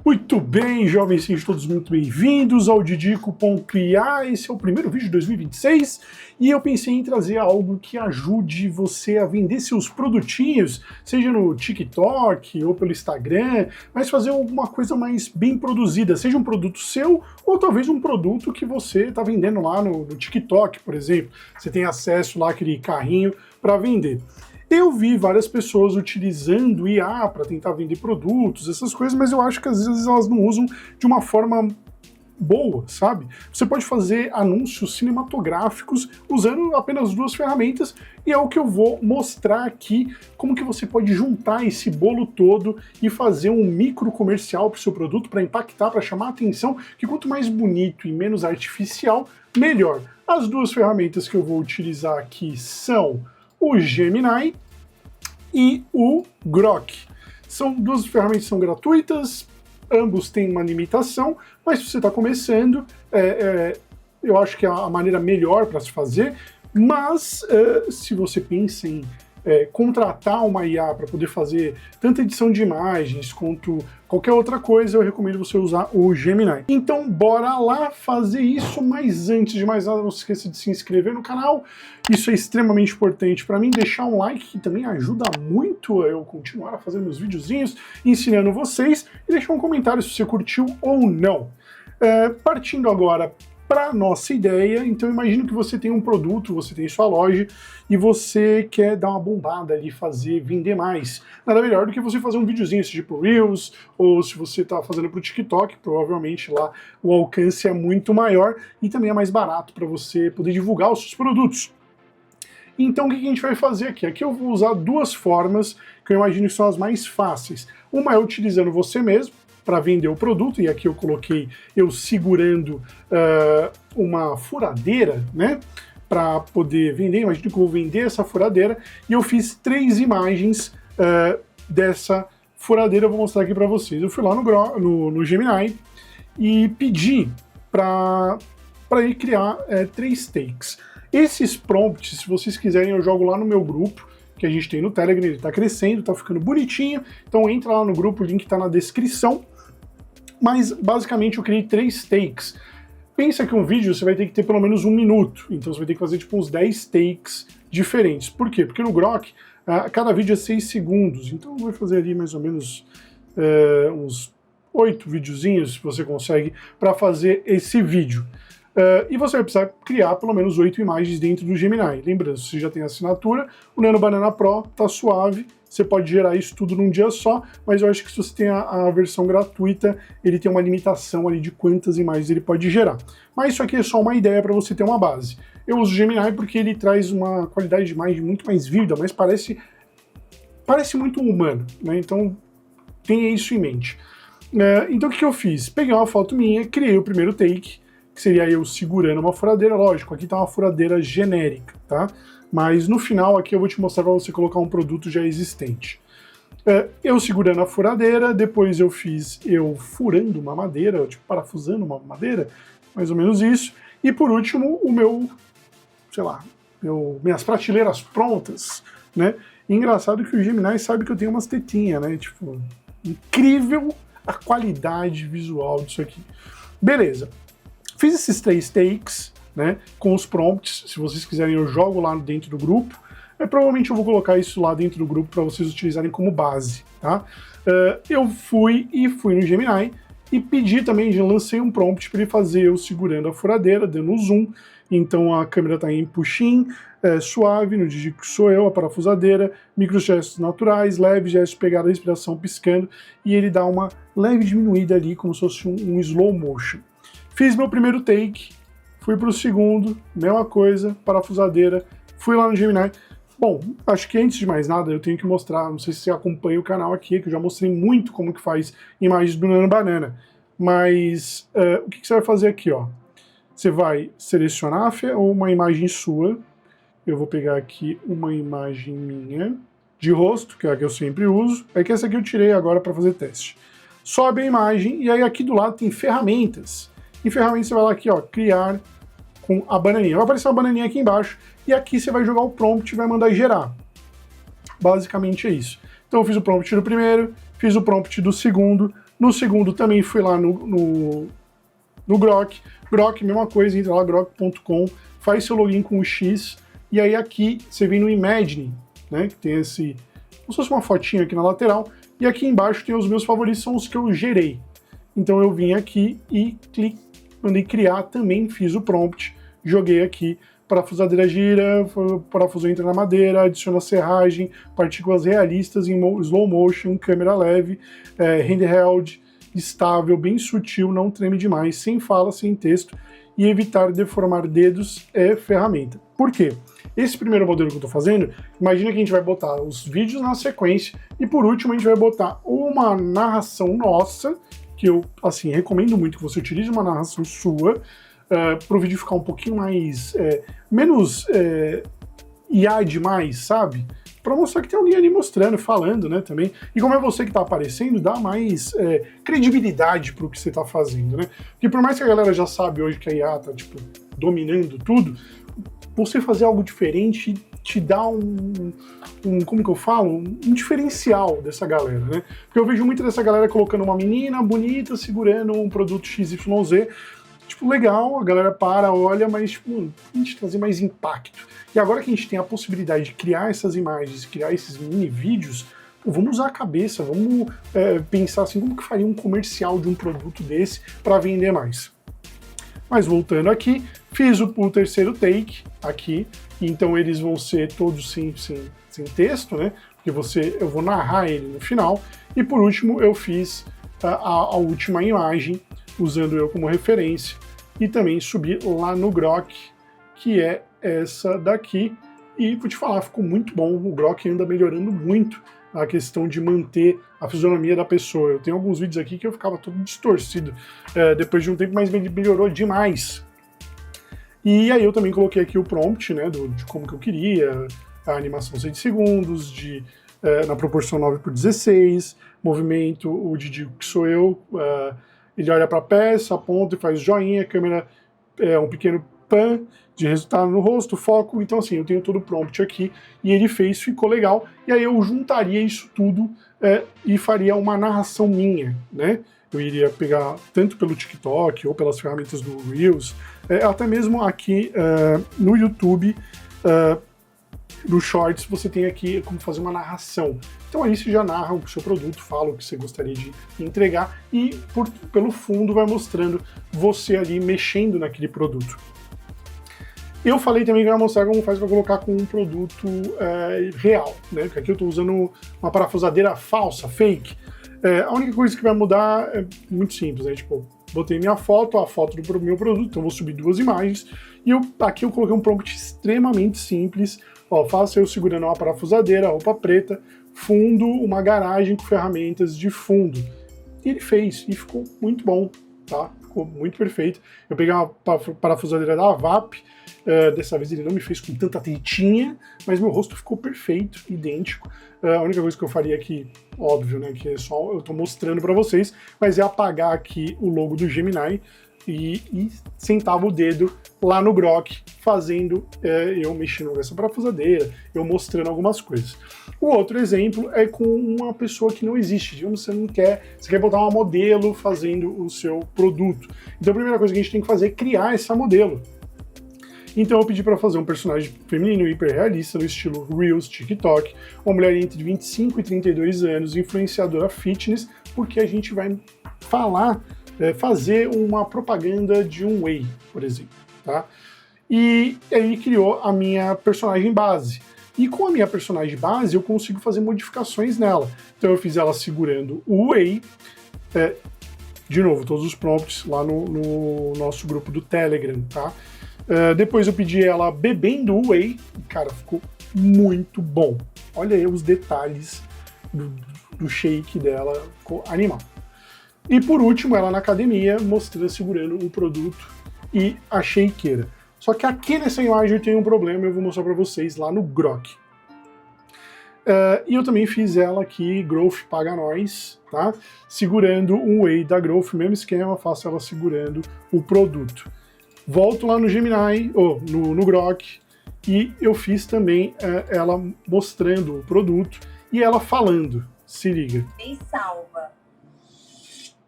Muito bem, jovens, sejam todos muito bem-vindos ao Didico.ia. Esse é o primeiro vídeo de 2026 e eu pensei em trazer algo que ajude você a vender seus produtinhos, seja no TikTok ou pelo Instagram, mas fazer alguma coisa mais bem produzida, seja um produto seu ou talvez um produto que você está vendendo lá no TikTok, por exemplo. Você tem acesso lá àquele carrinho para vender. Eu vi várias pessoas utilizando IA para tentar vender produtos, essas coisas, mas eu acho que às vezes elas não usam de uma forma boa, sabe? Você pode fazer anúncios cinematográficos usando apenas duas ferramentas e é o que eu vou mostrar aqui, como que você pode juntar esse bolo todo e fazer um micro comercial para o seu produto, para impactar, para chamar a atenção, que quanto mais bonito e menos artificial, melhor. As duas ferramentas que eu vou utilizar aqui são o Gemini e o Grok. São duas ferramentas que são gratuitas, ambos têm uma limitação, mas se você está começando, eu acho que é a maneira melhor para se fazer, mas se você pensa em contratar uma IA para poder fazer tanta edição de imagens quanto qualquer outra coisa, eu recomendo você usar o Gemini. Então bora lá fazer isso, mas antes de mais nada não se esqueça de se inscrever no canal, isso é extremamente importante para mim, deixar um like que também ajuda muito a eu continuar a fazer meus videozinhos ensinando vocês, e deixar um comentário se você curtiu ou não. Partindo agora para nossa ideia, então imagino que você tem um produto, você tem sua loja e você quer dar uma bombada ali, vender mais. Nada melhor do que você fazer um videozinho tipo Reels, ou se você está fazendo para o TikTok, provavelmente lá o alcance é muito maior e também é mais barato para você poder divulgar os seus produtos. Então o que a gente vai fazer aqui? Aqui eu vou usar duas formas que eu imagino que são as mais fáceis. Uma é utilizando você mesmo, para vender o produto, e aqui eu coloquei eu segurando uma furadeira, né, para poder vender. Imagina que eu vou vender essa furadeira, e eu fiz 3 imagens dessa furadeira, eu vou mostrar aqui para vocês. Eu fui lá no Gemini e pedi para ele criar 3 takes. Esses prompts, se vocês quiserem, eu jogo lá no meu grupo, que a gente tem no Telegram, ele está crescendo, está ficando bonitinho, então entra lá no grupo, o link está na descrição. Mas basicamente eu criei 3 takes. Pensa que um vídeo você vai ter que ter pelo menos 1 minuto, então você vai ter que fazer tipo uns 10 takes diferentes. Por quê? Porque no Grok cada vídeo é 6 segundos, então eu vou fazer ali mais ou menos uns 8 videozinhos, se você consegue, para fazer esse vídeo. E você vai precisar criar pelo menos 8 imagens dentro do Gemini. Lembrando, se você já tem assinatura, o Nano Banana Pro tá suave, você pode gerar isso tudo num dia só, mas eu acho que se você tem a versão gratuita, ele tem uma limitação ali de quantas imagens ele pode gerar. Mas isso aqui é só uma ideia para você ter uma base. Eu uso o Gemini porque ele traz uma qualidade de imagem muito mais vívida, mas parece muito humano, né? Então tenha isso em mente. Então o que eu fiz? Peguei uma foto minha, criei o primeiro take, que seria eu segurando uma furadeira. Lógico, aqui tá uma furadeira genérica, tá? Mas no final aqui eu vou te mostrar para você colocar um produto já existente. Eu segurando a furadeira, depois eu fiz eu furando uma madeira, tipo parafusando uma madeira, mais ou menos isso. E por último, o meu, sei lá, minhas prateleiras prontas, né? E engraçado que o Gemini sabe que eu tenho umas tetinhas, né? Tipo, incrível a qualidade visual disso aqui. Beleza. Fiz esses 3 takes, né, com os prompts. Se vocês quiserem eu jogo lá dentro do grupo. Provavelmente eu vou colocar isso lá dentro do grupo para vocês utilizarem como base, tá? Eu fui no Gemini e pedi também, já lancei um prompt para ele fazer eu segurando a furadeira, dando zoom. Então a câmera está em push-in, suave, no Didico que sou eu, a parafusadeira, micros gestos naturais, leve gesto, pegada, respiração, piscando, e ele dá uma leve diminuída ali, como se fosse um slow motion. Fiz meu primeiro take, fui para o segundo, mesma coisa, parafusadeira, fui lá no Gemini. Bom, acho que antes de mais nada eu tenho que mostrar, não sei se você acompanha o canal aqui, que eu já mostrei muito como que faz imagens do Nano Banana, mas o que você vai fazer aqui, ó? Você vai selecionar uma imagem sua, eu vou pegar aqui uma imagem minha, de rosto, que é a que eu sempre uso, é que essa aqui eu tirei agora para fazer teste. Sobe a imagem e aí aqui do lado tem ferramentas. Em ferramentas você vai lá aqui, ó, criar com a bananinha. Vai aparecer uma bananinha aqui embaixo e aqui você vai jogar o prompt e vai mandar gerar. Basicamente é isso. Então eu fiz o prompt do primeiro, fiz o prompt do segundo, No segundo também fui lá no Grok. Grok, mesma coisa, entra lá, grok.com, faz seu login com o X, e aí aqui você vem no Imagine, né, que tem esse, como se fosse uma fotinha aqui na lateral, e aqui embaixo tem os meus favoritos, são os que eu gerei. Então eu vim aqui e mandei criar, também fiz o prompt, joguei aqui, parafusadeira gira, parafuso entra na madeira, adiciona serragem, partículas realistas em slow motion, câmera leve, handheld, estável, bem sutil, não treme demais, sem fala, sem texto, e evitar deformar dedos é ferramenta. Por quê? Esse primeiro modelo que eu estou fazendo, imagina que a gente vai botar os vídeos na sequência e por último a gente vai botar uma narração nossa, que eu, assim, recomendo muito que você utilize uma narração sua, para o vídeo ficar um pouquinho mais, menos IA demais, sabe? Para mostrar que tem alguém ali mostrando, falando, né, também. E como é você que está aparecendo, dá mais credibilidade para o que você está fazendo, né? Porque por mais que a galera já sabe hoje que a IA tá, tipo, dominando tudo, você fazer algo diferente te dá como que eu falo? Um diferencial dessa galera, né? Porque eu vejo muito dessa galera colocando uma menina bonita segurando um produto XYZ, tipo, legal, a galera para, olha, mas, tipo, a gente trazer mais impacto. E agora que a gente tem a possibilidade de criar essas imagens, criar esses mini vídeos, pô, vamos usar a cabeça, vamos pensar assim, como que faria um comercial de um produto desse para vender mais. Mas voltando aqui, fiz o terceiro take aqui, então eles vão ser todos sem texto, né? Porque eu vou narrar ele no final. E por último, eu fiz a última imagem, usando eu como referência, e também subi lá no Grok, que é essa daqui, e vou te falar, ficou muito bom. O Grok anda melhorando muito a questão de manter a fisionomia da pessoa. Eu tenho alguns vídeos aqui que eu ficava todo distorcido depois de um tempo, mas ele melhorou demais. E aí eu também coloquei aqui o prompt, né, de como que eu queria, a animação 100 segundos, na proporção 9:16, movimento, o Didi que sou eu, ele olha para a peça, aponta e faz joinha, a câmera um pequeno pan de resultado no rosto, foco, então assim, eu tenho todo o prompt aqui, e ele fez, ficou legal, e aí eu juntaria isso tudo e faria uma narração minha, né? Eu iria pegar tanto pelo TikTok ou pelas ferramentas do Reels, até mesmo aqui no YouTube, no Shorts, você tem aqui como fazer uma narração. Então aí você já narra o seu produto, fala o que você gostaria de entregar e pelo fundo vai mostrando você ali mexendo naquele produto. Eu falei também que vai mostrar como faz para colocar com um produto real, né? Porque aqui eu estou usando uma parafusadeira falsa, fake. A única coisa que vai mudar é muito simples, né? Tipo, botei minha foto, a foto do meu produto, então vou subir 2 imagens, e aqui eu coloquei um prompt extremamente simples. Ó, faça eu segurando uma parafusadeira, roupa preta, fundo, uma garagem com ferramentas de fundo. E ele fez, e ficou muito bom, tá? Ficou muito perfeito. Eu peguei uma parafusadeira da Avap, dessa vez ele não me fez com tanta tetinha, mas meu rosto ficou perfeito, idêntico. A única coisa que eu faria aqui, óbvio, né, que é só eu tô mostrando para vocês, mas é apagar aqui o logo do Gemini e sentava o dedo lá no Grok, fazendo eu mexendo nessa parafusadeira, eu mostrando algumas coisas. O outro exemplo é com uma pessoa que não existe, digamos, você quer botar uma modelo fazendo o seu produto. Então a primeira coisa que a gente tem que fazer é criar essa modelo. Então eu pedi para fazer um personagem feminino hiperrealista no estilo Reels, TikTok, uma mulher entre 25 e 32 anos, influenciadora fitness, porque a gente vai fazer uma propaganda de um whey, por exemplo, tá? E aí criou a minha personagem base. E com a minha personagem base eu consigo fazer modificações nela. Então eu fiz ela segurando o whey, de novo, todos os prompts lá no nosso grupo do Telegram, tá? Depois eu pedi ela bebendo o whey, e cara, ficou muito bom. Olha aí os detalhes do shake dela, ficou animal. E por último, ela na academia, segurando o produto e a shakeira. Só que aqui nessa imagem tem um problema, eu vou mostrar para vocês lá no Grok. E eu também fiz ela aqui, Growth Paga Nós, tá? Segurando um whey da Growth, mesmo esquema, faço ela segurando o produto. Volto lá no Gemini, no Grok, e eu fiz também ela mostrando o produto e ela falando. Se liga. E salva.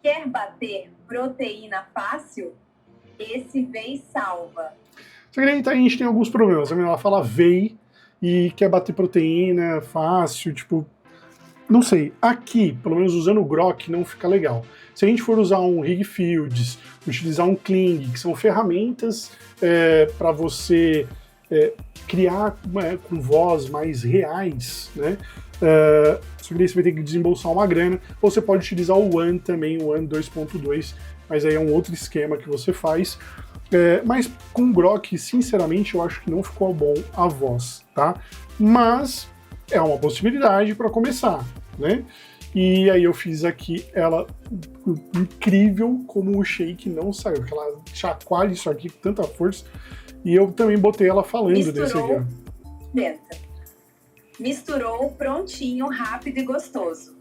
Quer bater proteína fácil? Esse Whey salva. Só que aí a gente tem alguns problemas. Ela fala Whey e quer bater proteína fácil, tipo... Não sei, aqui, pelo menos usando o Grok, não fica legal. Se a gente for usar um Rigfields, utilizar um Kling, que são ferramentas para você criar com voz mais reais, né? Só que daí você vai ter que desembolsar uma grana, ou você pode utilizar o One também, o One 2.2, mas aí é um outro esquema que você faz. Mas com o Grok, sinceramente, eu acho que não ficou bom a voz, tá? Mas é uma possibilidade para começar, né? E aí eu fiz aqui ela incrível como o shake não saiu, que ela chacoalha isso aqui com tanta força. E eu também botei ela falando desse aqui, ó. Misturou, prontinho, rápido e gostoso.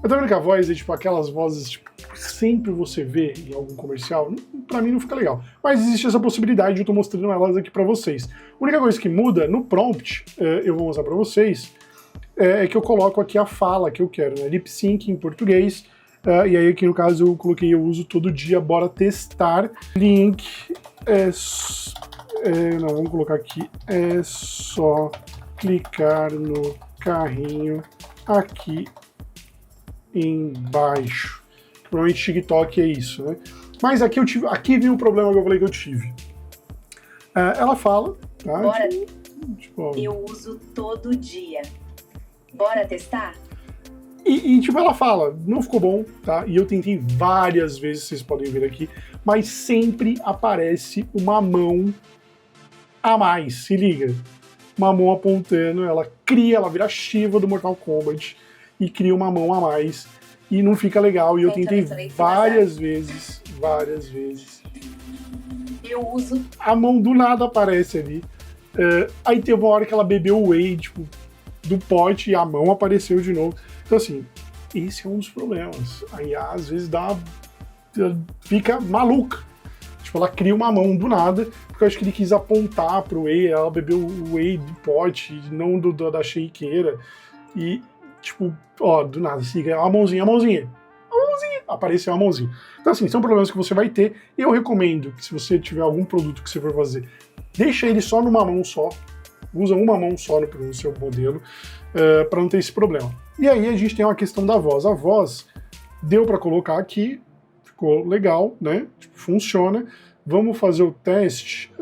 Eu tô vendo que a voz é tipo aquelas vozes tipo, que sempre você vê em algum comercial, pra mim não fica legal. Mas existe essa possibilidade, eu tô mostrando elas aqui pra vocês. A única coisa que muda no prompt, eu vou mostrar pra vocês, é que eu coloco aqui a fala que eu quero, né? Lip sync em português, e aí aqui no caso eu coloquei eu uso todo dia, bora testar. Link, não, vamos colocar aqui, é só clicar no carrinho aqui embaixo. Provavelmente TikTok é isso, né? Mas aqui aqui vem um problema que eu falei que eu tive. Ela fala, tá? Bora. Tipo, eu uso todo dia. Bora testar? E tipo, ela fala, não ficou bom, tá? E eu tentei várias vezes, vocês podem ver aqui, mas sempre aparece uma mão a mais, se liga. Uma mão apontando, ela vira a Shiva do Mortal Kombat e cria uma mão a mais e não fica legal. E eu tentei várias vezes. Eu uso. A mão do nada aparece ali. Aí teve uma hora que ela bebeu o whey, tipo, do pote e a mão apareceu de novo. Então assim, esse é um dos problemas. Aí às vezes fica maluca. Tipo, ela cria uma mão do nada, porque eu acho que ele quis apontar pro whey, ela bebeu o whey do pote, não da shakeira. E, tipo, ó, do nada, siga a mãozinha, apareceu a mãozinha. Então, assim, são problemas que você vai ter. Eu recomendo que se você tiver algum produto que você for fazer, deixa ele só numa mão só, usa uma mão só no seu modelo, para não ter esse problema. E aí a gente tem uma questão da voz. A voz deu para colocar aqui, ficou legal, né? Tipo, funciona. Vamos fazer o teste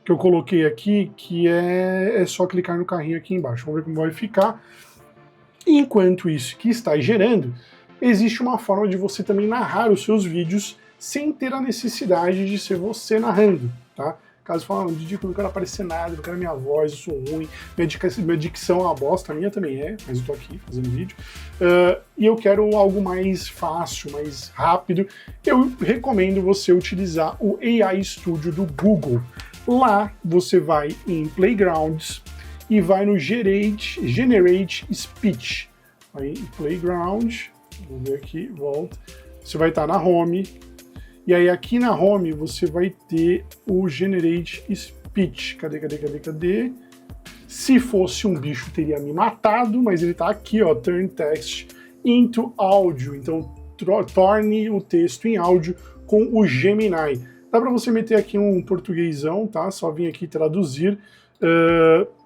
que eu coloquei aqui, que é só clicar no carrinho aqui embaixo. Vamos ver como vai ficar. Enquanto isso que está gerando, existe uma forma de você também narrar os seus vídeos sem ter a necessidade de ser você narrando, tá? Caso fale, Didi, eu não quero aparecer nada, não quero minha voz, eu sou ruim, minha dicção é uma bosta, a minha também é, mas eu tô aqui fazendo vídeo, e eu quero algo mais fácil, mais rápido. Eu recomendo você utilizar o AI Studio do Google. Lá você vai em Playgrounds e vai no Generate Speech. Aí em Playground, vou ver aqui, volta, você vai estar na Home. E aí aqui na Home você vai ter o Generate Speech. Cadê? Se fosse um bicho teria me matado, mas ele tá aqui, ó, Turn Text into Audio. Então torne o texto em áudio com o Gemini. Dá para você meter aqui um portuguesão, tá? Só vir aqui traduzir,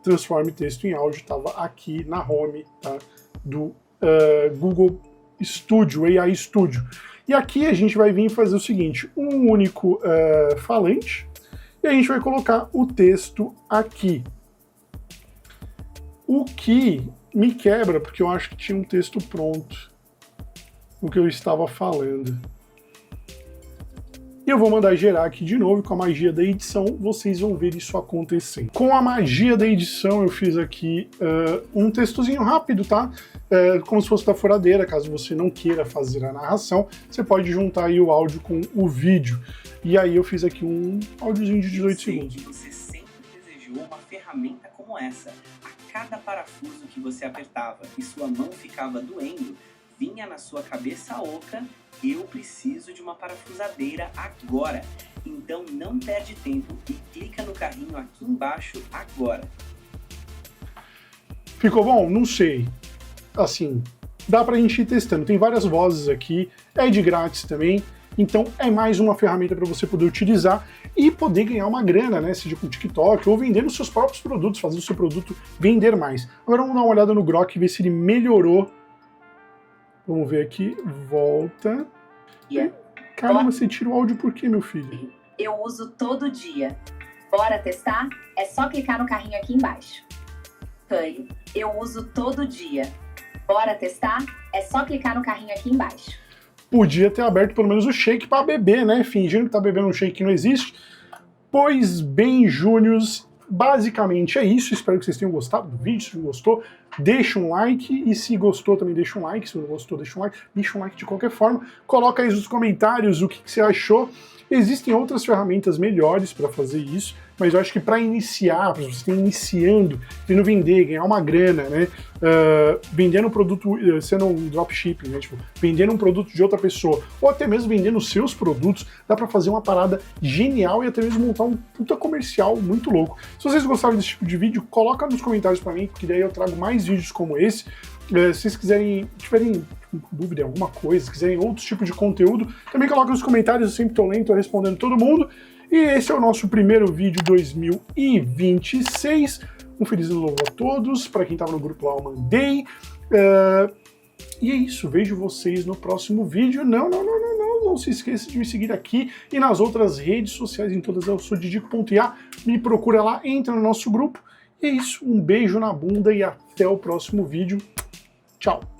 transforme texto em áudio. Tava aqui na Home, tá? Do Google Studio, AI Studio. E aqui a gente vai vir fazer o seguinte, um único falante, e a gente vai colocar o texto aqui. O que me quebra, porque eu acho que tinha um texto pronto, o que eu estava falando. E eu vou mandar gerar aqui de novo, com a magia da edição, vocês vão ver isso acontecendo. Com a magia da edição, eu fiz aqui um textozinho rápido, tá? Como se fosse da furadeira, caso você não queira fazer a narração, você pode juntar aí o áudio com o vídeo. E aí eu fiz aqui um áudiozinho de 18 segundos. Você sempre desejou uma ferramenta como essa. A cada parafuso que você apertava e sua mão ficava doendo, vinha na sua cabeça oca: eu preciso de uma parafusadeira agora. Então não perde tempo e clica no carrinho aqui embaixo agora. Ficou bom? Não sei. Assim, dá pra gente ir testando. Tem várias vozes aqui, é de grátis também, então é mais uma ferramenta para você poder utilizar e poder ganhar uma grana, né? Seja com TikTok ou vendendo seus próprios produtos, fazer o seu produto vender mais. Agora vamos dar uma olhada no Grok e ver se ele melhorou. Vamos ver aqui, volta. Caramba, você tira o áudio por quê, meu filho? Eu uso todo dia. Bora testar? É só clicar no carrinho aqui embaixo. Foi. Eu uso todo dia. Bora testar? É só clicar no carrinho aqui embaixo. Podia ter aberto pelo menos o shake para beber, né? Fingindo que tá bebendo um shake que não existe. Pois bem, Júniors, basicamente é isso. Espero que vocês tenham gostado do vídeo. Se gostou, deixa um like. E se gostou, também deixa um like. Se não gostou, deixa um like. Deixa um like de qualquer forma. Coloca aí nos comentários o que você achou. Existem outras ferramentas melhores para fazer isso, mas eu acho que para iniciar, para você estar iniciando, querendo vender, ganhar uma grana, né, vendendo um produto, sendo um dropshipping, né, tipo, vendendo um produto de outra pessoa, ou até mesmo vendendo seus produtos, dá para fazer uma parada genial e até mesmo montar um puta comercial muito louco. Se vocês gostaram desse tipo de vídeo, coloca nos comentários para mim, porque daí eu trago mais vídeos como esse. Se vocês tiverem dúvida em alguma coisa, se quiserem outros tipos de conteúdo, também coloca nos comentários, eu sempre estou lendo, estou respondendo todo mundo. E esse é o nosso primeiro vídeo 2026. Um feliz ano novo a todos. Para quem estava no grupo lá, eu mandei. E é isso, vejo vocês no próximo vídeo. Não se esqueça de me seguir aqui e nas outras redes sociais, em todas eu sou Didico.ia. Me procura lá, entra no nosso grupo. E é isso, um beijo na bunda e até o próximo vídeo. Tchau!